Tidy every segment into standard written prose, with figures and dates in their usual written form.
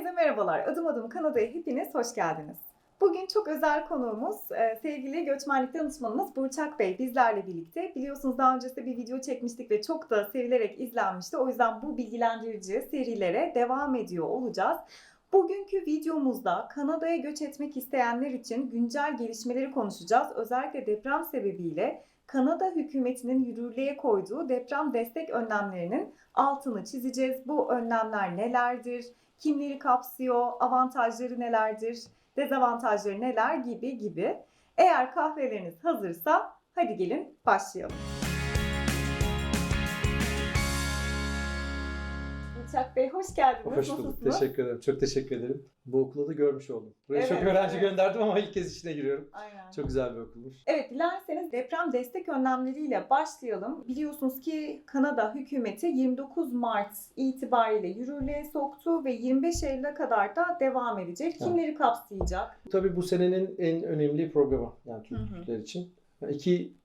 Herkese merhabalar. Adım adım Kanada'ya hepiniz hoş geldiniz. Bugün çok özel konuğumuz, sevgili göçmenlik danışmanımız Burçak Bey bizlerle birlikte. Biliyorsunuz daha öncesinde bir video çekmiştik ve çok da sevilerek izlenmişti. O yüzden bu bilgilendirici serilere devam ediyor olacağız. Bugünkü videomuzda Kanada'ya göç etmek isteyenler için güncel gelişmeleri konuşacağız. Özellikle deprem sebebiyle Kanada hükümetinin yürürlüğe koyduğu deprem destek önlemlerinin altını çizeceğiz. Bu önlemler nelerdir? Kimleri kapsıyor? Avantajları nelerdir? Dezavantajları neler gibi gibi. Eğer kahveleriniz hazırsa hadi gelin başlayalım. Burçak Bey hoş geldiniz. Hoş bulduk. Nasılsınız? Teşekkür ederim. Çok teşekkür ederim. Bu okulu da görmüş oldum. Buraya Evet, çok öğrenci evet. gönderdim ama ilk kez içine giriyorum. Aynen. Çok güzel bir okulmuş. Evet, dilerseniz deprem destek önlemleriyle başlayalım. Biliyorsunuz ki Kanada hükümeti 29 Mart itibariyle yürürlüğe soktu ve 25 Eylül'e kadar da devam edecek. Kimleri kapsayacak? Tabii bu senenin en önemli programı yani Türkler için. Yani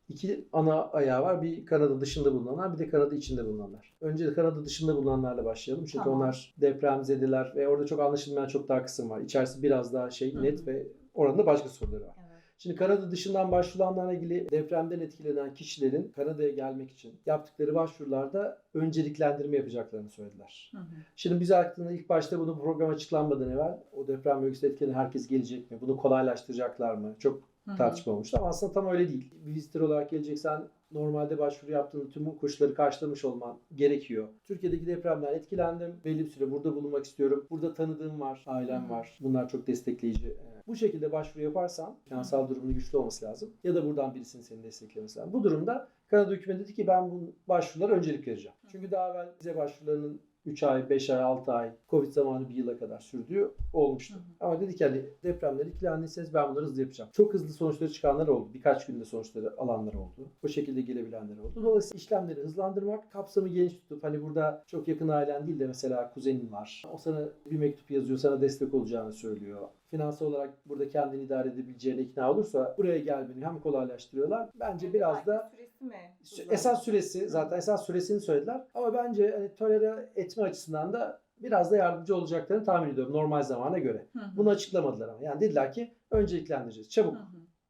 iki ana ayağı var. Bir Kanada dışında bulunanlar, bir de Kanada içinde bulunanlar. Önce Kanada dışında bulunanlarla başlayalım. Çünkü Tamam. onlar depremzedeler ve orada çok anlaşılmayan çok daha kısım var. İçerisi biraz daha net ve orada başka soruları var. Evet. Şimdi Kanada dışından başvurulanlarla ilgili depremden etkilenen kişilerin Kanada'ya gelmek için yaptıkları başvurularda önceliklendirme yapacaklarını söylediler. Şimdi biz aklında ilk başta bunu program açıklanmadan evvel o deprem bölgesinde etkilenen herkes gelecek mi? Bunu kolaylaştıracaklar mı? Çok tartışma olmuştu ama aslında tam öyle değil. Bir visitor olarak geleceksen normalde başvuru yaptığın tüm bu koşulları karşılamış olman gerekiyor. Türkiye'deki depremden etkilendim. Belli bir süre burada bulunmak istiyorum. Burada tanıdığım var, ailem var. Bunlar çok destekleyici. Bu şekilde başvuru yaparsan finansal durumunun güçlü olması lazım. Ya da buradan birisinin seni desteklemesi lazım. Bu durumda Kanada hükümeti dedi ki ben bu başvurulara öncelik vereceğim. Çünkü daha evvel vize başvurularının 3 ay, 5 ay, 6 ay, Covid zamanı bir yıla kadar sürdüğü olmuştu. Ama dedik ki hani depremler etkilendiyseniz ben bunları hızlı yapacağım. Çok hızlı sonuçları çıkanlar oldu. Birkaç günde sonuçları alanlar oldu. O şekilde gelebilenler oldu. Dolayısıyla işlemleri hızlandırmak, kapsamı geniş tutup hani burada çok yakın ailen değil de mesela kuzenin var. O sana bir mektup yazıyor, sana destek olacağını söylüyor. Finansal olarak burada kendini idare edebileceğine ikna olursa buraya gelmeni hem kolaylaştırıyorlar. Bence biraz da süresi mi? esas süresi zaten esas süresini söylediler. Ama bence hani tolere etme açısından da biraz da yardımcı olacaklarını tahmin ediyorum normal zamana göre. Bunu açıklamadılar ama. Yani dediler ki önceliklendireceğiz. Çabuk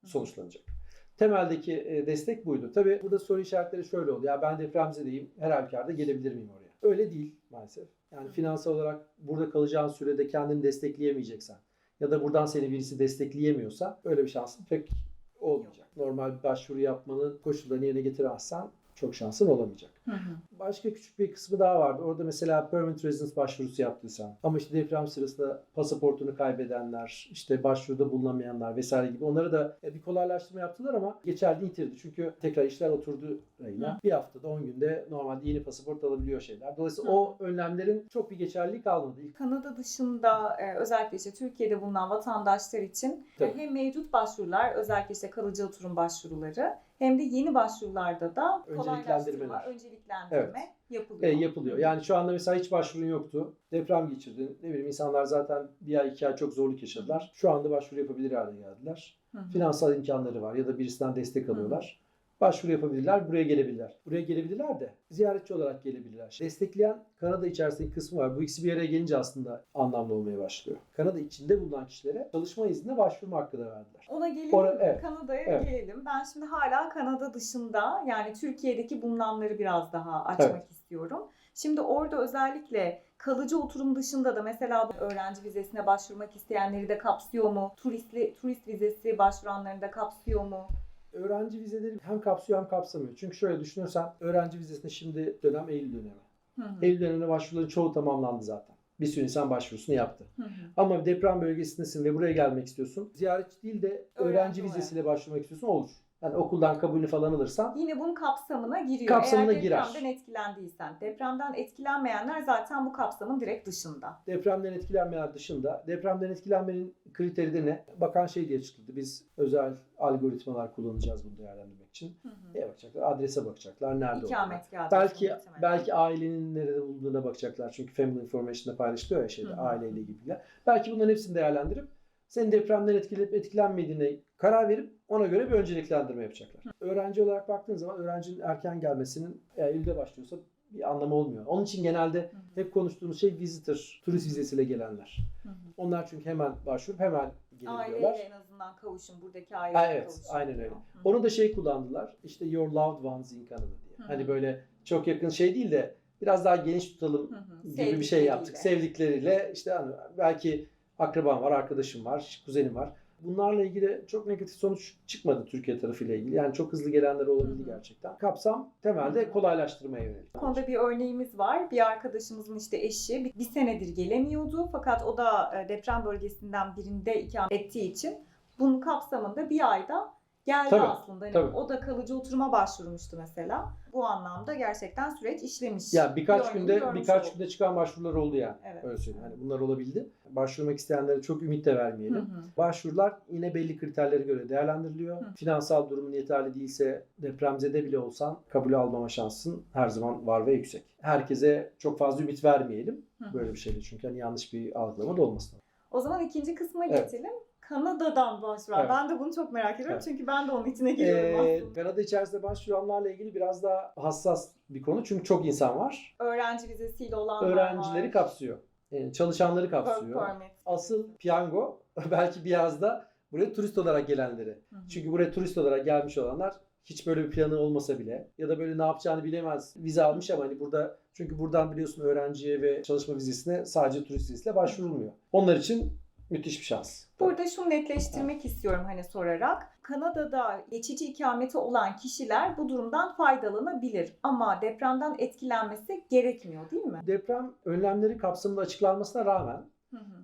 sonuçlanacak. Temeldeki destek buydu. Tabii burada soru işaretleri şöyle oldu. Ya ben depremzedeyim. Her halükarda gelebilir miyim oraya? Öyle değil maalesef. Yani finansal olarak burada kalacağın sürede kendini destekleyemeyeceksen ya da buradan seni birisi destekleyemiyorsa öyle bir şansın pek olmayacak. Normal bir başvuru yapmanın koşullarını yerine getiremezsen çok şansın olamayacak. Başka küçük bir kısmı daha vardı. Orada mesela permanent residence başvurusu yaptıysan ama işte deprem sırasında pasaportunu kaybedenler, işte başvuruda bulunamayanlar vesaire gibi onlara da bir kolaylaştırma yaptılar ama geçerli yitirdi. Çünkü tekrar işler oturdu rayına. Bir haftada 10 günde normalde yeni pasaport alabiliyor şeyler. Dolayısıyla o önlemlerin çok bir geçerliliği kalmadı. Kanada dışında özellikle işte Türkiye'de bulunan vatandaşlar için hem mevcut başvurular özellikle işte kalıcı oturum başvuruları hem de yeni başvurularda da kolaylaştırma, önceliklendirme yapılıyor. Yapılıyor. Yani şu anda mesela hiç başvurun yoktu. Deprem geçirdin. Ne bileyim insanlar zaten bir ay 2 ay çok zorluk yaşadılar. Şu anda başvuru yapabilir hale geldiler. Finansal imkanları var ya da birisinden destek alıyorlar. Başvuru yapabilirler, buraya gelebilirler. Buraya gelebilirler de ziyaretçi olarak gelebilirler. Destekleyen Kanada içerisindeki kısmı var. Bu ikisi bir araya gelince aslında anlamlı olmaya başlıyor. Kanada içinde bulunan kişilere çalışma iznine başvurma hakkı da verdiler. Ona gelelim, Kanada'ya gelelim. Ben şimdi hala Kanada dışında yani Türkiye'deki bulunanları biraz daha açmak istiyorum. Şimdi orada özellikle kalıcı oturum dışında da mesela öğrenci vizesine başvurmak isteyenleri de kapsıyor mu? Turist vizesi başvuranları da kapsıyor mu? Öğrenci vizeleri hem kapsıyor hem kapsamıyor. Çünkü şöyle düşünürsen öğrenci vizesinde şimdi dönem Eylül dönemi. Eylül döneminde başvuruların çoğu tamamlandı zaten. Bir sürü insan başvurusunu yaptı. Ama deprem bölgesindesin ve buraya gelmek istiyorsun. Ziyaretçi değil de öğrenci vizesiyle başvurmak istiyorsun olur. Yani okuldan kabulünü falan alırsan yine bunun kapsamına giriyor. Kapsamına Eğer girer. depremden etkilendiysen. Depremden etkilenmeyenler zaten bu kapsamın direkt dışında. Depremden etkilenmeyenler dışında. Depremden etkilenmenin kriteri de ne? Bakan şey diye açıkladı. Biz özel algoritmalar kullanacağız bunu değerlendirmek için. Neye bakacaklar? Adrese bakacaklar. Nerede olduğuna. Belki ailenin nerede bulunduğuna bakacaklar. Çünkü Family Information'da paylaşılıyor ya şeyde aileyle ilgili. Belki bunların hepsini değerlendirip senin depremden etkilenip etkilenmediğine karar verip ona göre bir önceliklendirme yapacaklar. Öğrenci olarak baktığın zaman öğrencinin erken gelmesinin Eylül'de başlıyorsa bir anlamı olmuyor. Onun için genelde hep konuştuğumuz şey visitor, turist vizesiyle gelenler. Onlar çünkü hemen başvurup hemen gelebiliyorlar. Aileyle en azından kavuşun, buradaki aileyle Evet, kavuşun. aynen öyle. Onu da şey kullandılar, işte your loved ones in Canada diye. Hani böyle çok yakın şey değil de biraz daha geniş tutalım gibi bir şey yaptık. Sevdikleriyle işte hani belki akraban var, arkadaşım var, kuzenim var. Bunlarla ilgili çok negatif sonuç çıkmadı Türkiye tarafıyla ilgili. Yani çok hızlı gelenler olabildi gerçekten. Kapsam temelde kolaylaştırmaya yönelik. Bu konuda bir örneğimiz var. Bir arkadaşımızın işte eşi bir senedir gelemiyordu. Fakat o da deprem bölgesinden birinde ikamet ettiği için bunun kapsamında bir ayda geldi tabii, aslında. Hani tabii. o da kalıcı oturuma başvurmuştu mesela. Bu anlamda gerçekten süreç işlemiş. Ya birkaç günde çıkan başvurular oldu yani. Evet. Öyle söyleyeyim. Hani bunlar olabildi. Başvurmak isteyenlere çok ümit de vermeyelim. Başvurular yine belli kriterlere göre değerlendiriliyor. Finansal durumun yeterli değilse, depremzede bile olsan kabul almama şansın her zaman var ve yüksek. Herkese çok fazla ümit vermeyelim. Böyle bir şeyle, çünkü hani yanlış bir algılama da olmasın. O zaman ikinci kısma geçelim. Kanada'dan başvuran. Evet. Ben de bunu çok merak ediyorum. Evet. Çünkü ben de onun içine giriyorum aslında. Kanada içerisinde başvuranlarla ilgili biraz daha hassas bir konu. Çünkü çok insan var. Öğrenci vizesiyle olanlar öğrencileri var. Kapsıyor. Çalışanları kapsıyor. Asıl piyango belki biraz da buraya turist olarak gelenleri. Çünkü buraya turist olarak gelmiş olanlar hiç böyle bir planı olmasa bile ya da böyle ne yapacağını bilemez. Vize almış ama hani burada, çünkü buradan biliyorsun öğrenciye ve çalışma vizesine sadece turist vizesiyle başvurulmuyor. Onlar için müthiş bir şans. Burada şunu netleştirmek istiyorum hani sorarak. Kanada'da geçici ikameti olan kişiler bu durumdan faydalanabilir ama depremden etkilenmesi gerekmiyor değil mi? Deprem önlemleri kapsamında açıklanmasına rağmen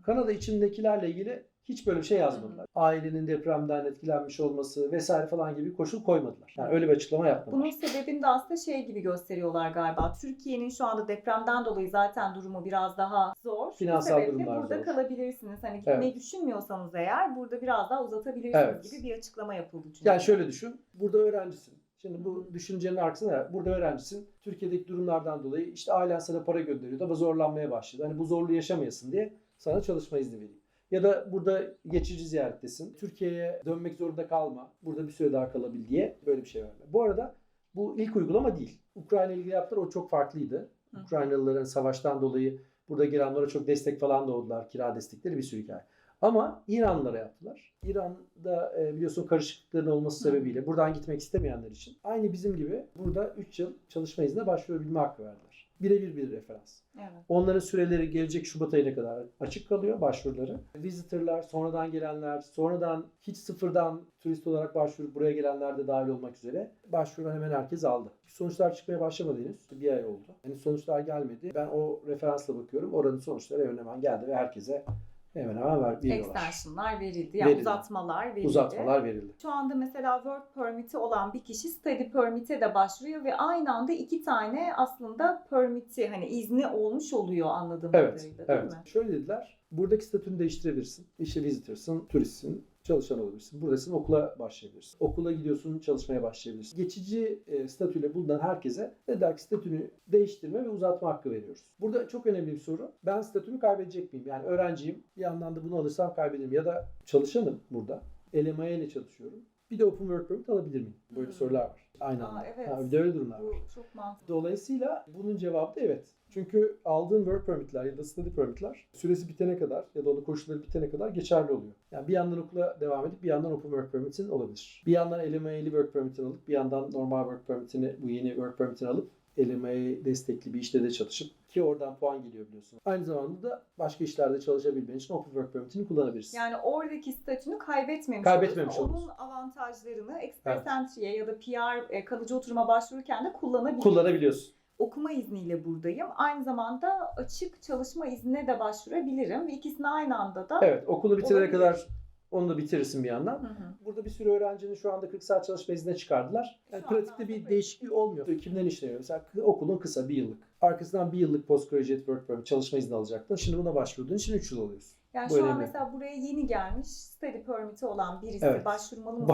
Kanada içindekilerle ilgili hiç böyle bir şey yazmadılar. Ailenin depremden etkilenmiş olması vesaire falan gibi bir koşul koymadılar. Yani öyle bir açıklama yapmadılar. Bunun sebebini de aslında şey gibi gösteriyorlar galiba. Türkiye'nin şu anda depremden dolayı zaten durumu biraz daha zor. Finansal durumlar burada zor. Kalabilirsiniz. Hani gitmeyi düşünmüyorsanız eğer burada biraz daha uzatabilirsiniz gibi bir açıklama yapıldı. Çünkü. Yani şöyle düşün. Burada öğrencisin. Şimdi bu düşüncenin arkasında burada öğrencisin. Türkiye'deki durumlardan dolayı işte ailen sana para gönderiyor da zorlanmaya başladı. Hani bu zorluğu yaşamayasın diye sana çalışma izni vereyim. Ya da burada geçici ziyarettesin. Türkiye'ye dönmek zorunda kalma. Burada bir süre daha kalabil diye böyle bir şey verme. Bu arada bu ilk uygulama değil. Ukrayna ile ilgili yaptılar, o çok farklıydı. Ukraynalıların savaştan dolayı burada girenlere çok destek falan da oldular. Kira destekleri, bir sürü hikaye. Ama İranlılara yaptılar. İran'da biliyorsun karışıklıkların olması sebebiyle buradan gitmek istemeyenler için aynı bizim gibi burada 3 yıl çalışma iznine başvurabilme hakkı verdiler. Birebir bir referans. Evet. Onların süreleri gelecek Şubat ayına kadar açık kalıyor, başvuruları. Visitor'lar, sonradan gelenler, sonradan hiç sıfırdan turist olarak başvurup buraya gelenler de dahil olmak üzere başvuran hemen herkes aldı. Sonuçlar çıkmaya başlamadı henüz. Bir ay oldu. Yani sonuçlar gelmedi. Ben o referansla bakıyorum. Oranın sonuçları hemen geldi ve herkese hemen veriyorlar. Extension'lar verildi. Yani uzatmalar verildi. Uzatmalar verildi. Şu anda mesela work permit'i olan bir kişi study permit'e de başvuruyor ve aynı anda 2 tane aslında permit'i, hani izni olmuş oluyor anladığım kadarıyla, değil mi? Şöyle dediler. Buradaki statünü değiştirebilirsin. İşte visitor'sın, turistsin, çalışan olabilirsin. Buradasın, okula başlayabilirsin. Okula gidiyorsun, çalışmaya başlayabilirsin. Geçici statüyle bulunan herkese dediler ki statünü değiştirme ve uzatma hakkı veriyoruz. Burada çok önemli bir soru. Ben statümü kaybedecek miyim? Yani öğrenciyim. Bir yandan da bunu alırsam kaybederim. Ya da çalışanım burada. LMIA ile çalışıyorum. Bir de Open Work Permit alabilir miyim? Böyle sorular var. Aynı anda. Evet. Bir de öyle durumlar var. Bu çok mantıklı. Dolayısıyla bunun cevabı da evet. Çünkü aldığın work permit'ler ya da study permit'ler süresi bitene kadar ya da onun koşulları bitene kadar geçerli oluyor. Yani bir yandan okula devam edip bir yandan open work permit'in olabilir. Bir yandan LMIA'li work permit'ini alıp bir yandan normal work permit'ini, bu yeni work permit'ini alıp LMIA destekli bir işte de çalışıp, ki oradan puan geliyor biliyorsun. Aynı zamanda da başka işlerde çalışabilmen için Open Work Permit'ini kullanabilirsin. Yani oradaki statünü kaybetmemiş olursun. Onun avantajlarını Express Entry'ye ya da PR kalıcı oturuma başvururken de kullanabiliyorsun. Okuma izniyle buradayım. Aynı zamanda açık çalışma iznine de başvurabilirim ve ikisini aynı anda da evet, okulu bitirene kadar onu da bitirirsin bir yandan. Hı hı. Burada bir sürü öğrencinin şu anda 40 saat çalışma iznine çıkardılar. Yani pratikte bir değişiklik olmuyor. Kimden işleniyor? Mesela okulun kısa, bir yıllık. Arkasından bir yıllık postgraduate work permit çalışma izni alacaktın. Şimdi buna başvurduğun için 3 yıl alıyorsun. Yani şu an mesela buraya yeni gelmiş study permit'i olan birisi başvurmalı mı?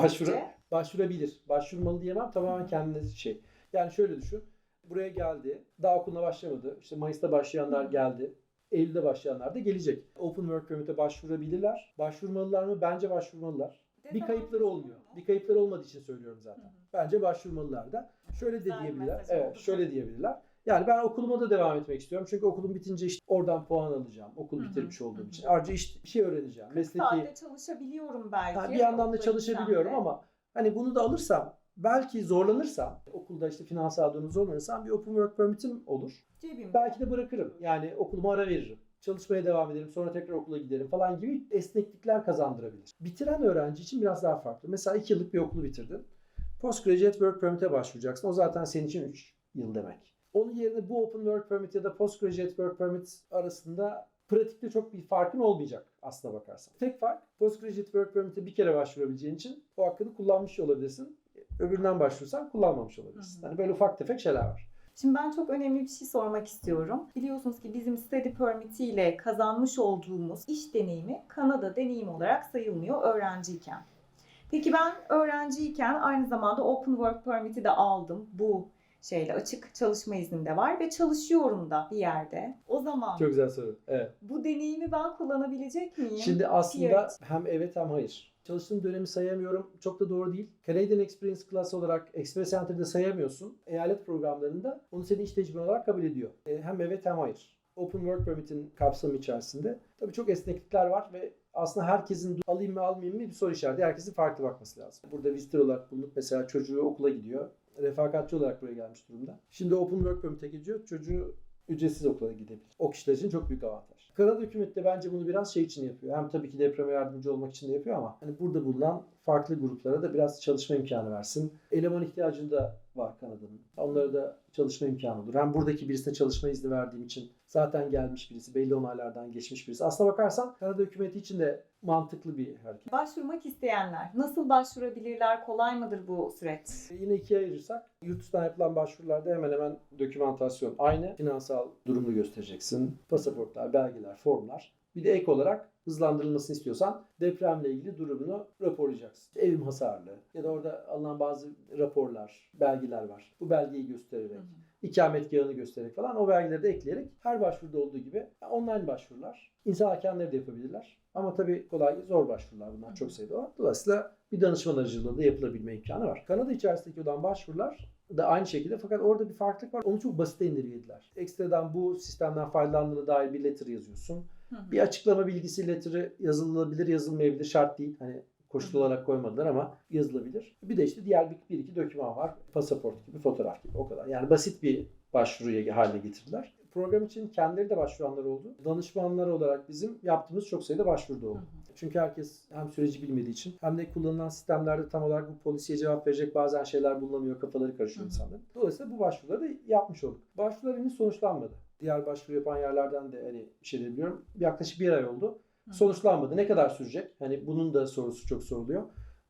Başvurabilir. Başvurmalı diyemem. Tamamen kendine şey. Yani şöyle düşün. Buraya geldi. Daha okuluna başlamadı. İşte Mayıs'ta başlayanlar geldi. Eylül'de başlayanlar da gelecek. Open Work Permit'e başvurabilirler. Başvurmalılar mı? Bence başvurmalılar. Bir kayıpları olmuyor. Bir kayıpları olmadığı için söylüyorum zaten. Bence başvurmalılar da. Şöyle de diyebilirler. Evet, şöyle diyebilirler. Yani ben okuluma da devam etmek istiyorum. Çünkü okulum bitince işte oradan puan alacağım. Okul Hı hı, bitirmiş olduğum hı hı. için. Ayrıca işte bir şey öğreneceğim. 40 Mesleki saatte çalışabiliyorum belki. bir yandan da okula çalışabiliyorum gitsem de. ama hani bunu da alırsam belki zorlanırsam okulda işte finansal durumu zorlanırsam bir open work permit'im olur. Cebimde. Belki de bırakırım. Yani okuluma ara veririm. Çalışmaya devam ederim. Sonra tekrar okula giderim falan gibi esneklikler kazandırabilir. Bitiren öğrenci için biraz daha farklı. Mesela 2 yıllık bir okulu bitirdin. Postgraduate Work Permit'e başvuracaksın. O zaten senin için 3 yıl demek. Onun yerine bu Open Work Permit ya da Postgraduate Work Permit arasında pratikte çok bir farkın olmayacak aslına bakarsan. Tek fark Postgraduate Work Permit'e bir kere başvurabileceğin için o hakkını kullanmış olabilirsin. Öbüründen başvurursan kullanmamış olabilirsin. Hı hı. Yani böyle ufak tefek şeyler var. Şimdi ben çok önemli bir şey sormak istiyorum. Biliyorsunuz ki bizim study permit ile kazanmış olduğumuz iş deneyimi Kanada deneyimi olarak sayılmıyor öğrenciyken. Peki ben öğrenciyken aynı zamanda Open Work Permit'i de aldım. Bu şeyle açık çalışma iznim de var ve çalışıyorum da bir yerde. O zaman Çok güzel soru. Evet. bu deneyimi ben kullanabilecek miyim? Şimdi PR aslında için. hem evet hem hayır. Çalıştığım dönemi sayamıyorum. Çok da doğru değil. Canadian Experience Class olarak Express Center'da sayamıyorsun. Eyalet programlarında onu senin iş tecrüben olarak kabul ediyor. Hem evet hem hayır. Open Work Permit'in kapsamı içerisinde. Tabii çok esneklikler var ve aslında herkesin alayım mı almayayım mı bir soru işareti. Herkesin farklı bakması lazım. Burada visitor olarak bulunup mesela çocuğu okula gidiyor. Refakatçi olarak buraya gelmiş durumda. Şimdi Open Work Permit'e gidiyor. Çocuğu ücretsiz okula gidebilir. O kişiler için çok büyük avantaj. Kanada hükümeti de bence bunu biraz şey için yapıyor. Hem tabii ki depreme yardımcı olmak için de yapıyor ama hani burada bulunan farklı gruplara da biraz çalışma imkanı versin. Eleman ihtiyacı da var Kanada'nın. Onlara da çalışma imkanı olur. Hem buradaki birisine çalışma izni verdiğim için zaten gelmiş birisi, belli onaylardan geçmiş birisi. Aslına bakarsan Kanada hükümeti için de mantıklı bir hareket. Başvurmak isteyenler nasıl başvurabilirler? Kolay mıdır bu süreç? Yine ikiye ayırırsak yurt dışından yapılan başvurularda hemen hemen dokümantasyon aynı. Finansal durumunu göstereceksin. Pasaportlar, belgeler, formlar. Bir de ek olarak hızlandırılmasını istiyorsan depremle ilgili durumunu raporlayacaksın. Evim hasarlı ya da orada alınan bazı raporlar, belgeler var. Bu belgeyi göstererek, ikametgahını göstererek falan o belgeleri de ekleyerek her başvuruda olduğu gibi online başvurular. İnsanlar kendileri de yapabilirler. Ama tabii kolay, zor başvurular bunlar çok sayıda var. Dolayısıyla bir danışman aracılığıyla da yapılabilme imkanı var. Kanada içerisindeki olan başvurular da aynı şekilde fakat orada bir farklılık var. Onu çok basite indirgediler. Ekstradan bu sistemden faydalandığına dair bir letter yazıyorsun. Bir açıklama bilgisi letter'ı yazılabilir, yazılmayabilir. Şart değil. Hani koşul olarak koymadılar ama yazılabilir. Bir de işte diğer bir iki doküman var. Pasaport gibi, fotoğraf gibi. O kadar. Yani basit bir başvuruya haline getirdiler. Program için kendileri de başvuranlar oldu. Danışmanlar olarak bizim yaptığımız çok sayıda başvuru oldu. Çünkü herkes hem süreci bilmediği için hem de kullanılan sistemlerde tam olarak bu polisiye cevap verecek bazen şeyler bulunamıyor. Kafaları karışıyor insanların. Dolayısıyla bu başvuruları da yapmış olduk. Başvurular henüz sonuçlanmadı. Diğer başvuru yapan yerlerden de hani bir şey biliyorum. Yaklaşık bir ay oldu. Sonuçlanmadı. Ne kadar sürecek? Hani bunun da sorusu çok soruluyor.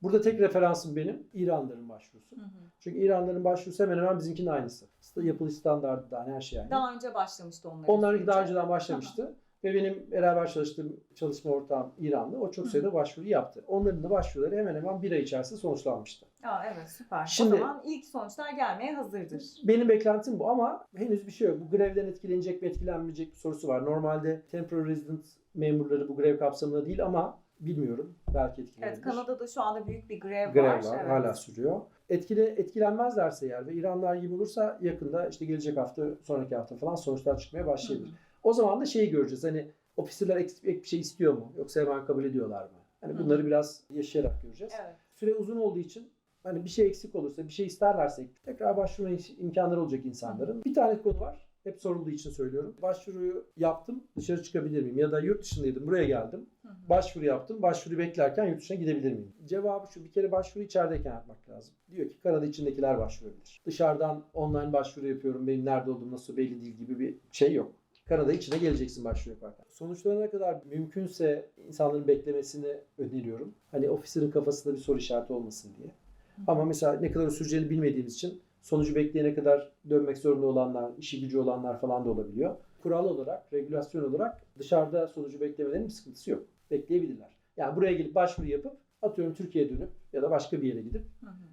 Burada tek referansım benim İranlıların başvurusu. Çünkü İranlıların başvurusu hemen hemen bizimkinin aynısı. Yapılış standartı da her şey aynı. Daha önce başlamıştı onların. Onlarınki daha önceden başlamıştı. Ve benim beraber çalıştığım çalışma ortağım İranlı. O çok sayıda başvuru yaptı. Onların da başvuruları hemen hemen bir ay içerisinde sonuçlanmıştı. Aa, evet, süper. Şimdi, o zaman ilk sonuçlar gelmeye hazırdır. Benim beklentim bu ama henüz bir şey yok. Bu grevden etkilenecek mi etkilenmeyecek bir sorusu var. Normalde temporary resident memurları bu grev kapsamında değil ama bilmiyorum. Belki etkilenebilir. Evet, Kanada'da şu anda büyük bir grev var. Grev var. Evet. Hala sürüyor. Etkilenmezlerse eğer ve İranlar gibi olursa yakında işte gelecek hafta, sonraki hafta falan sonuçlar çıkmaya başlayabilir. O zaman da şeyi göreceğiz. Hani ofisler ek bir şey istiyor mu? Yoksa hemen kabul ediyorlar mı? Hani bunları biraz yaşayarak göreceğiz. Evet. Süre uzun olduğu için hani bir şey eksik olursa, bir şey isterlerse tekrar başvurma imkanları olacak insanların. Bir tane konu var. Hep sorulduğu için söylüyorum. Başvuruyu yaptım, dışarı çıkabilir miyim? Ya da yurt dışındaydım, buraya geldim. Başvuru yaptım, başvuruyu beklerken yurt dışına gidebilir miyim? Cevabı şu, bir kere başvuru içerideyken yapmak lazım. Diyor ki Kanada içindekiler başvurabilir. Dışarıdan online başvuru yapıyorum, benim nerede olduğum nasıl belli değil gibi bir şey yok. Kanada içine geleceksin başvuru yaparken. Sonuçlarına kadar mümkünse insanların beklemesini öneriyorum. Hani ofisinin kafasında bir soru işareti olmasın diye. Ama mesela ne kadar süreceğini bilmediğimiz için sonucu bekleyene kadar dönmek zorunda olanlar, işi gücü olanlar falan da olabiliyor. Kural olarak, regülasyon olarak dışarıda sonucu beklemelerinin bir sıkıntısı yok. Bekleyebilirler. Yani buraya gelip başvuru yapıp atıyorum Türkiye'ye dönüp ya da başka bir yere gidip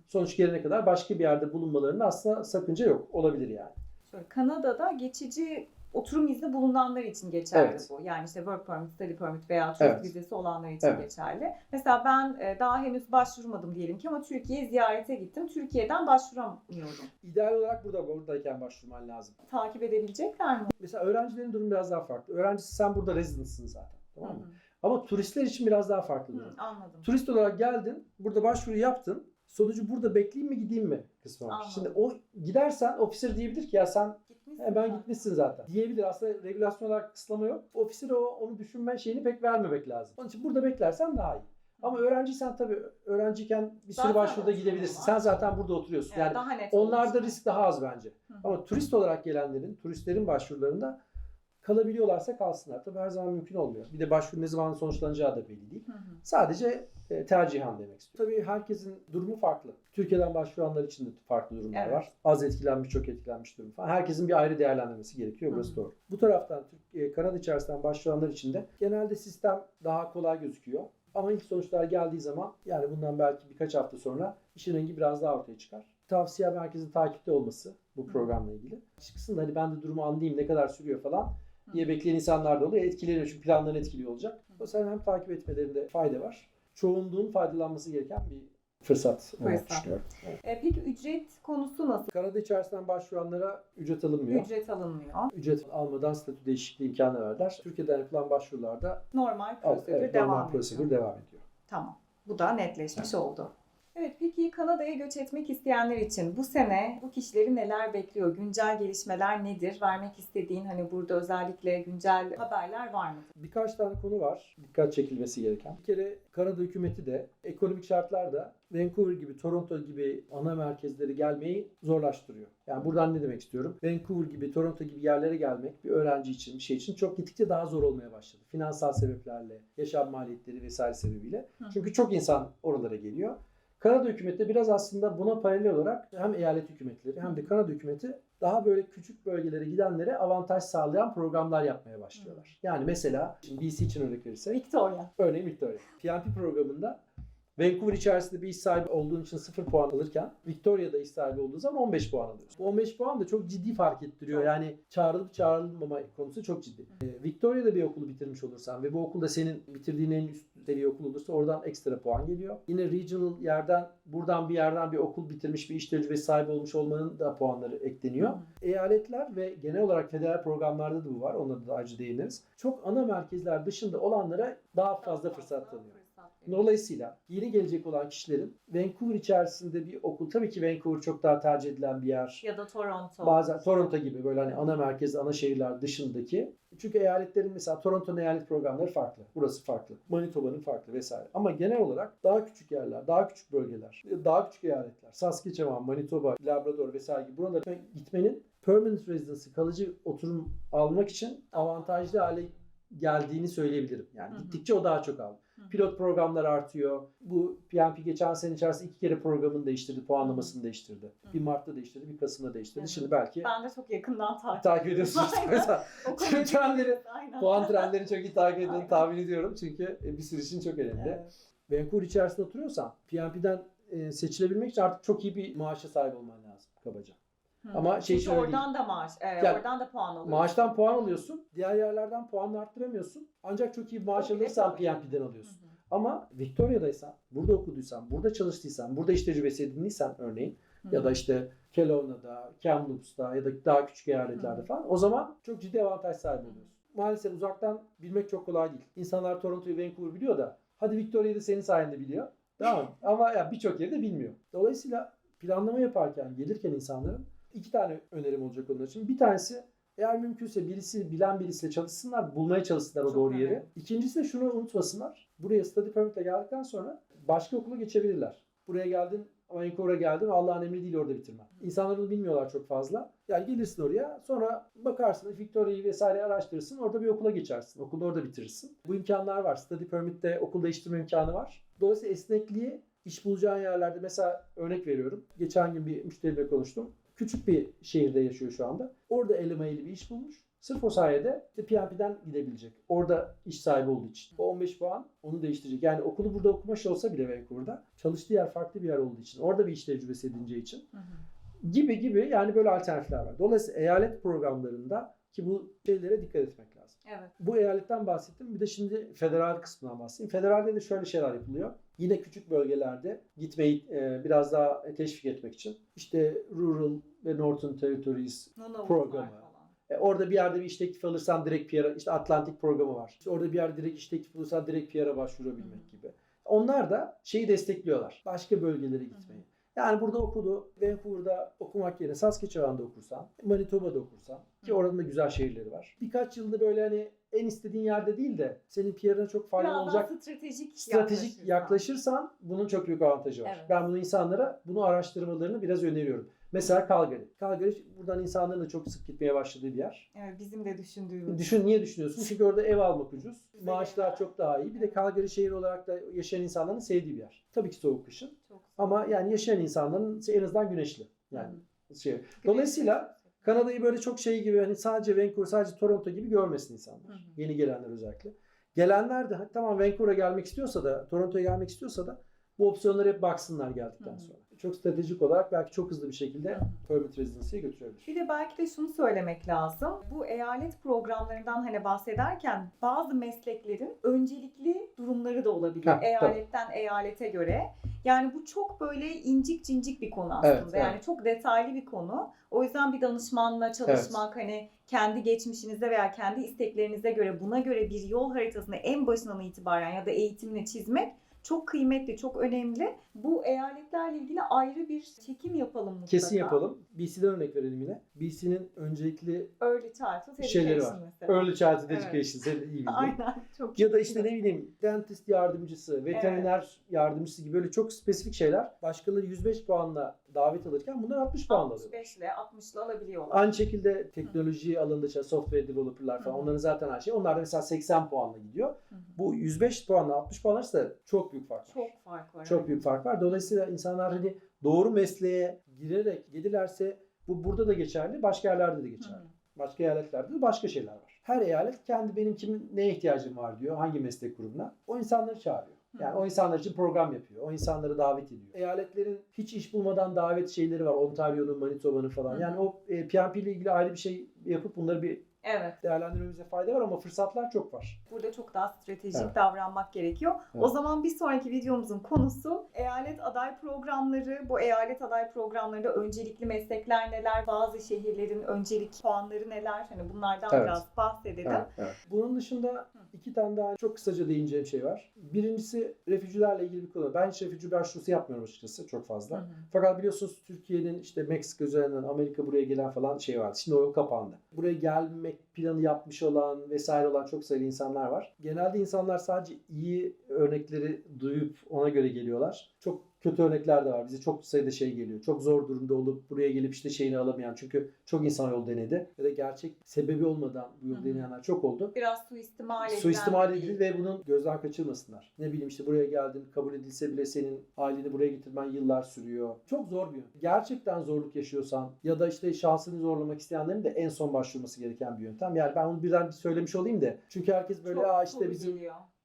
sonuç gelene kadar başka bir yerde bulunmalarının aslında sakınca yok. Olabilir yani. Kanada'da geçici oturum izni bulunanlar için geçerli Evet. bu. Yani işte work permit, study permit veya turist Evet. vizesi olanlar için Evet. geçerli. Mesela ben daha henüz başvurmadım diyelim ki ama Türkiye'ye ziyarete gittim. Türkiye'den başvuramıyorum. İdeal olarak buradayken başvurman lazım. Takip edebilecekler mi? Mesela öğrencilerin durumu biraz daha farklı. Öğrencisi sen burada rezidansın zaten. Tamam mı? Hı hı. Ama turistler için biraz daha farklı durum. Anladım. Turist olarak geldin, burada başvuru yaptın. Sonucu burada bekleyeyim mi gideyim mi kısmı var. Anladım. Şimdi o gidersen officer diyebilir ki ya sen Gitmişsin ben zaten. gitmişsin zaten. Diyebilir. Aslında regülasyon olarak kısıtlama yok. Officer'a onu düşünme şeyini pek vermemek lazım. Onun için burada beklersen daha iyi. Ama öğrenciysen tabii öğrenciyken bir sürü Zaten başvuruda oturum gidebilirsin. var. Sen zaten burada oturuyorsun. Evet, Yani daha net onlarda olmuş. risk daha az bence. Hı hı. Ama turist olarak gelenlerin, turistlerin başvurularında kalabiliyorlarsa kalsınlar. Tabii her zaman mümkün olmuyor. Bir de başvuru ne zaman sonuçlanacağı da belli değil. Hı hı. Sadece tercihen demek istiyorum. Tabii herkesin durumu farklı. Türkiye'den başvuranlar için de farklı durumlar Evet. var. Az etkilenmiş, çok etkilenmiş durum falan. Herkesin bir ayrı değerlendirmesi gerekiyor. Burası doğru. Bu taraftan Kanada içerisinden başvuranlar için de genelde sistem daha kolay gözüküyor. Ama ilk sonuçlar geldiği zaman yani bundan belki birkaç hafta sonra işin rengi biraz daha ortaya çıkar. Tavsiyem herkesin takipte olması bu programla ilgili. Çıksın da hani ben de durumu anlayayım ne kadar sürüyor falan diye bekleyen insanlar da oluyor. Etkileniyor çünkü planlarını etkiliyor olacak. O yüzden hem takip etmelerinde fayda var. Çoğunluğun faydalanması gereken bir fırsat olarak düşünüyorum. Evet. Peki ücret konusu nasıl? Kanada içerisinden başvuranlara ücret alınmıyor. Ücret alınmıyor. Ücret almadan statü değişikliği imkanı verdiler. Türkiye'den yapılan başvurularda Normal prosedür normal prosedür devam ediyor. Tamam. Bu da netleşmiş oldu. Evet, peki Kanada'ya göç etmek isteyenler için bu sene bu kişileri neler bekliyor? Güncel gelişmeler nedir? Vermek istediğin hani burada özellikle güncel haberler var mı? Birkaç tane konu var dikkat çekilmesi gereken. Bir kere Kanada hükümeti de ekonomik şartlarda Vancouver gibi, Toronto gibi ana merkezlere gelmeyi zorlaştırıyor. Yani buradan ne demek istiyorum? Vancouver gibi, Toronto gibi yerlere gelmek bir öğrenci için, bir şey için çok gittikçe daha zor olmaya başladı. Finansal sebeplerle, yaşam maliyetleri vesaire sebebiyle. Çünkü çok insan oralara geliyor. Kanada hükümeti de biraz aslında buna paralel olarak hem eyalet hükümetleri hem de Kanada hükümeti daha böyle küçük bölgelere gidenlere avantaj sağlayan programlar yapmaya başlıyorlar. Yani mesela şimdi BC için örnek verirsek. Victoria. Örneğin Victoria. PNP programında Vancouver içerisinde bir iş sahibi olduğun için 0 puan alırken Victoria'da iş sahibi olduğu zaman 15 puan alıyorsun. Bu 15 puan da çok ciddi fark ettiriyor. Yani çağrılıp çağrılmama konusu çok ciddi. Victoria'da bir okulu bitirmiş olursan ve bu okulda senin bitirdiğin en üst seviye okul olursa oradan ekstra puan geliyor. Yine regional yerden buradan bir yerden bir okul bitirmiş bir iş tecrübesi sahibi olmuş olmanın da puanları ekleniyor. Eyaletler ve genel olarak federal programlarda da bu var. Onlara da ayrıca değiniriz. Çok ana merkezler dışında olanlara daha fazla fırsat tanıyor. Dolayısıyla yeni gelecek olan kişilerin Vancouver içerisinde bir okul, tabii ki Vancouver çok daha tercih edilen bir yer. Ya da Toronto. Bazen Toronto gibi böyle hani ana merkez, ana şehirler dışındaki. Çünkü eyaletlerin mesela Toronto'nun eyalet programları farklı. Burası farklı. Manitoba'nın farklı vesaire. Ama genel olarak daha küçük yerler, daha küçük bölgeler, daha küçük eyaletler, Saskatchewan, Manitoba, Labrador vesaire gibi buralara gitmenin permanent residency, kalıcı oturum almak için avantajlı hale geldiğini söyleyebilirim. Yani gittikçe o daha çok aldı. Pilot programlar artıyor. Bu PNP geçen sene içerisinde 2 kere programını değiştirdi, puanlamasını değiştirdi. Bir Mart'ta değiştirdi, bir Kasım'da değiştirdi. Şimdi belki ben de çok yakından takip ediyorsunuz. Puan trendlerini çok iyi takip ediyorum, tahmin ediyorum. Çünkü bir sürü için çok önemli. Vancouver içerisinde oturuyorsan PNP'den seçilebilmek için artık çok iyi bir maaşa sahip olman lazım kabaca. Ama çünkü oradan da maaş, oradan da puan alıyorsun. Maaştan puan alıyorsun. Diğer yerlerden puanını arttıramıyorsun. Ancak çok iyi bir maaş alırsan PNP'den alıyorsun. Ama Victoria'daysan, burada okuduysan, burada çalıştıysan, burada iş tecrübesi edindiysen örneğin ya da işte Kelowna'da, Kamloops'ta ya da daha küçük eyaletlerde falan o zaman çok ciddi avantaj sahibi oluyorsun. Maalesef uzaktan bilmek çok kolay değil. İnsanlar Toronto'yu, Vancouver biliyor da hadi Victoria'yı da senin sayende biliyor. Tamam mı? Ama ya birçok yeri de bilmiyor. Dolayısıyla planlama yaparken, gelirken insanların 2 tane önerim olacak onlar için. Bir tanesi eğer mümkünse bilen birisiyle çalışsınlar, bulmaya çalışsınlar o doğru yeri. İkincisi de şunu unutmasınlar. Buraya study permit'le geldikten sonra başka okula geçebilirler. Buraya geldin, Vancouver'a geldin, Allah'ın emri değil orada bitirmen. İnsanlar bunu bilmiyorlar çok fazla. Yani gelirsin oraya, sonra bakarsın, Victoria'yı vesaire araştırırsın, orada bir okula geçersin. Okulda orada bitirirsin. Bu imkanlar var. Study permit'te okul değiştirme imkanı var. Dolayısıyla esnekliği iş bulacağın yerlerde, mesela örnek veriyorum. Geçen gün bir müşteriyle konuştum. Küçük bir şehirde yaşıyor şu anda. Orada elemayeli bir iş bulmuş. Sırf o sayede PNP'den gidebilecek. Orada iş sahibi olduğu için. O 15 puan onu değiştirecek. Yani okulu burada okumış olsa bile Vancouver'da çalıştığı yer farklı bir yer olduğu için. Orada bir iş tecrübesi edineceği için. Gibi yani böyle alternatifler var. Dolayısıyla eyalet programlarında Ki bu şeylere dikkat etmek lazım. Evet. Bu eyaletten bahsettim. Bir de şimdi federal kısmından bahsedeyim. Federalde de şöyle şeyler yapılıyor. Yine küçük bölgelerde gitmeyi biraz daha teşvik etmek için. İşte Rural ve Northern Territories programı. Orada bir yerde bir iş teklifi alırsan direkt PR'a, işte Atlantik programı var. İşte orada bir yerde direkt iş teklifi alırsan direkt PR'a başvurabilmek gibi. Onlar da şeyi destekliyorlar. Başka bölgelere gitmeyi. Yani burada okudu, Vancouver'da okumak yerine Saskatchewan'da okursan, Manitoba'da okursan ki oranın da güzel şehirleri var. Birkaç yılda böyle hani en istediğin yerde değil de senin PR'ına çok faydalı olacak stratejik yaklaşırsan bunun çok büyük avantajı var. Evet. Ben bunu insanlara bunu araştırmalarını biraz öneriyorum. Mesela Calgary. Calgary buradan insanların da çok sık gitmeye başladığı bir yer. Evet, bizim de düşündüğümüz. Niye düşünüyorsun? Çünkü orada ev almak ucuz. Maaşlar çok daha iyi. Bir de Calgary şehir olarak da yaşayan insanların sevdiği bir yer. Tabii ki soğuk kışın. Ama yani yaşayan insanların en azından güneşli. Yani Dolayısıyla Kanada'yı böyle çok şey gibi hani sadece Vancouver, sadece Toronto gibi görmesin insanlar. Yeni gelenler özellikle. Gelenler de tamam Vancouver'a gelmek istiyorsa da, Toronto'ya gelmek istiyorsa da bu opsiyonlara hep baksınlar geldikten sonra. Çok stratejik olarak belki çok hızlı bir şekilde permanent residency'ye götürebilir. Bir de belki de şunu söylemek lazım. Bu eyalet programlarından hani bahsederken bazı mesleklerin öncelikli durumları da olabilir. Eyaletten eyalete göre. Yani bu çok böyle incik cincik bir konu aslında. Evet, yani çok detaylı bir konu. O yüzden bir danışmanla çalışmak hani kendi geçmişinize veya kendi isteklerinize göre buna göre bir yol haritasını en başından itibaren ya da eğitimini çizmek çok kıymetli, çok önemli. Bu eyaletlerle ilgili ayrı bir çekim yapalım mutlaka. Kesin yapalım. BC'den örnek verelim yine. BC'nin öncelikli Early Childhood şeyleri var. Mesela. Early Childhood Education. Sen iyi bildin. Aynen. Çok ya da işte ne bileyim dentist yardımcısı, veteriner yardımcısı gibi böyle çok spesifik şeyler. Başkaları 105 puanla davet alırken bunlar 60 puanla alıyor. 65 ile 60 ile alabiliyorlar. Aynı şekilde teknoloji alanında software developerlar falan onların zaten her şey. Onlar da mesela 80 puanla gidiyor. Bu 105 puanla 60 puan arasında çok büyük fark var. Çok fark var. Çok büyük fark var. Dolayısıyla insanlar hani doğru mesleğe girerek gelirlerse bu burada da geçerli, başka yerlerde de geçerli. Başka eyaletlerde de başka şeyler var. Her eyalet benim kimin neye ihtiyacım var diyor, hangi meslek grubuna. O insanları çağırıyor. Yani o insanlar için program yapıyor. O insanları davet ediyor. Eyaletlerin hiç iş bulmadan davet şeyleri var. Ontario'nun, Manitoba'nın falan. Yani o PNP ile ilgili ayrı bir şey yapıp bunları bir değerlendirmemize fayda var ama fırsatlar çok var. Burada çok daha stratejik davranmak gerekiyor. Evet. O zaman bir sonraki videomuzun konusu eyalet aday programları. Bu eyalet aday programlarında öncelikli meslekler neler? Bazı şehirlerin öncelik puanları neler? Hani bunlardan biraz bahsedelim. Evet. Bunun dışında 2 tane daha çok kısaca değineceğim şey var. Birincisi refüjilerle ilgili bir konu. Ben hiç refüji başvurusu yapmıyorum açıkçası çok fazla. Fakat biliyorsunuz Türkiye'nin işte Meksika üzerinden Amerika buraya gelen falan şey vardı. Şimdi o yol kapandı. Buraya gelmek planı yapmış olan vesaire olan çok sayılı insanlar var. Genelde insanlar sadece iyi örnekleri duyup ona göre geliyorlar. Çok kötü örnekler de var. Bize çok sayıda şey geliyor. Çok zor durumda olup buraya gelip işte şeyini alamayan. Çünkü çok insan yol denedi. Ya da gerçek sebebi olmadan bu yol deneyenler çok oldu. Biraz suistimal edildi ve bunun gözden kaçırmasınlar. Ne bileyim işte buraya geldin kabul edilse bile senin aileni buraya getirmen yıllar sürüyor. Çok zor bir yöntem. Gerçekten zorluk yaşıyorsan ya da işte şansını zorlamak isteyenlerin de en son başvurması gereken bir yöntem. Yani ben onu birden söylemiş olayım da. Çünkü herkes böyle işte bizim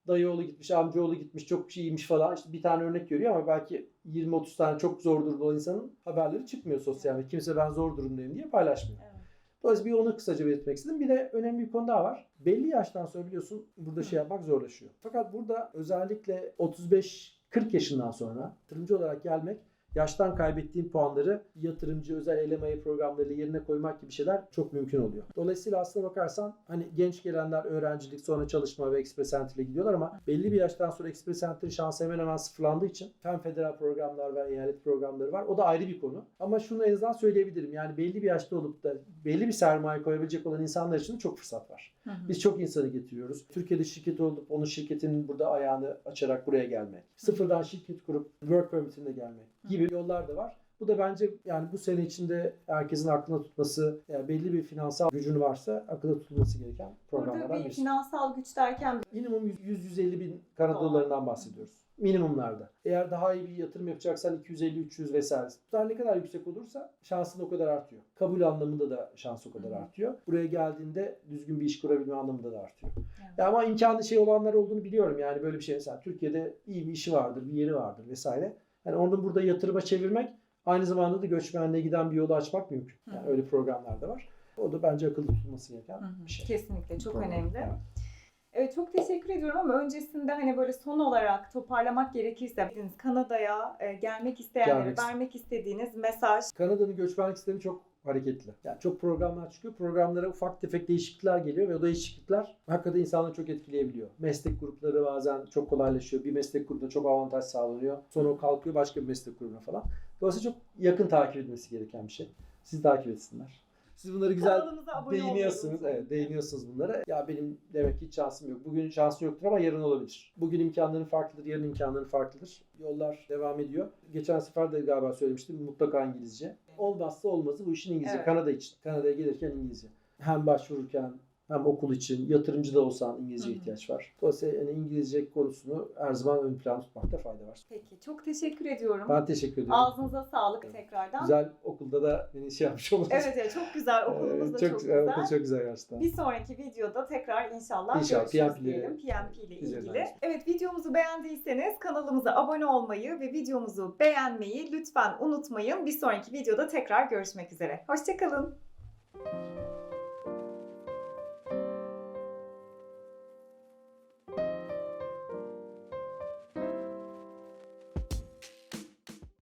dayıoğlu gitmiş, amcaoğlu gitmiş, çok iyiymiş falan. İşte bir tane örnek görüyor ama belki 20-30 tane çok zor durumda olan insanın haberleri çıkmıyor sosyal medyada. Kimse ben zor durumdayım diye paylaşmıyor. Evet. Dolayısıyla bir onu kısaca belirtmek istedim. Bir de önemli bir konu daha var. Belli yaştan sonra biliyorsun burada şey yapmak zorlaşıyor. Fakat burada özellikle 35-40 yaşından sonra yatırımcı olarak gelmek, yaştan kaybettiğin puanları yatırımcı, özel eleme programlarıyla yerine koymak gibi şeyler çok mümkün oluyor. Dolayısıyla aslına bakarsan hani genç gelenler öğrencilik sonra çalışma ve Express Entry ile gidiyorlar ama belli bir yaştan sonra Express Entry şansı hemen hemen sıfırlandığı için hem federal programlar ve eyalet programları var. O da ayrı bir konu. Ama şunu en azından söyleyebilirim. Yani belli bir yaşta olup da belli bir sermaye koyabilecek olan insanlar için çok fırsat var. Biz çok insanı getiriyoruz. Türkiye'de şirket olup onun şirketinin burada ayağını açarak buraya gelmek. Sıfırdan şirket kurup work permit'ine gelmek gibi yollar da var. Bu da bence yani bu sene içinde herkesin aklına tutması, yani belli bir finansal gücün varsa akılda tutulması gereken programlardan birisi. Burada bir finansal güç derken minimum 100-150 bin Kanada dolarından bahsediyoruz. Minimumlarda. Eğer daha iyi bir yatırım yapacaksan 250-300 vesaire. Tutar ne kadar yüksek olursa şansın o kadar artıyor. Kabul anlamında da şans o kadar artıyor. Buraya geldiğinde düzgün bir iş kurabilme anlamında da artıyor. Evet. Ama imkanı şey olanlar olduğunu biliyorum. Yani böyle bir şey mesela Türkiye'de iyi bir işi vardır, bir yeri vardır vesaire. Yani onu burada yatırıma çevirmek aynı zamanda da göçmenliğe giden bir yolu açmak mümkün. Yani öyle programlar da var. O da bence akılda tutulması gereken bir şey. Kesinlikle çok Doğru. önemli. Evet. Evet, çok teşekkür ediyorum ama öncesinde hani böyle son olarak toparlamak gerekirse Kanada'ya gelmek isteyenlere vermek istediğiniz mesaj. Kanada'nın göçmenlik sistemi çok hareketli. Yani çok programlar çıkıyor. Programlara ufak tefek değişiklikler geliyor ve o değişiklikler hakikaten insanları çok etkileyebiliyor. Meslek grupları bazen çok kolaylaşıyor. Bir meslek grubuna çok avantaj sağlanıyor. Sonra o kalkıyor başka bir meslek grubuna falan. Dolayısıyla çok yakın takip edilmesi gereken bir şey. Siz takip etsinler. Siz bunları güzel değiniyorsunuz. Evet, değiniyorsunuz bunlara. Ya benim demek ki hiç şansım yok. Bugün şansım yoktur ama yarın olabilir. Bugün imkanların farklıdır, yarın imkanların farklıdır. Yollar devam ediyor. Geçen sefer de galiba söylemiştim. Mutlaka İngilizce. Olmazsa olmazı bu işin İngilizce. Evet. Kanada için. Kanada'ya gelirken İngilizce. Hem başvururken hem okul için, yatırımcı da olsan İngilizce ihtiyaç var. Dolayısıyla yani İngilizce konusunu her zaman ön plana tutmakta fayda var. Peki, çok teşekkür ediyorum. Ben teşekkür ediyorum. Ağzınıza sağlık tekrardan. Güzel okulda da beni şey yapmış oldunuz. Evet, çok güzel. Okulumuz da çok güzel. Okul çok güzel gerçekten. Bir sonraki videoda tekrar inşallah İnşallah görüşürüz PMP diyelim. PMP ile üzerinden. ilgili. Evet, videomuzu beğendiyseniz kanalımıza abone olmayı ve videomuzu beğenmeyi lütfen unutmayın. Bir sonraki videoda tekrar görüşmek üzere. Hoşça kalın.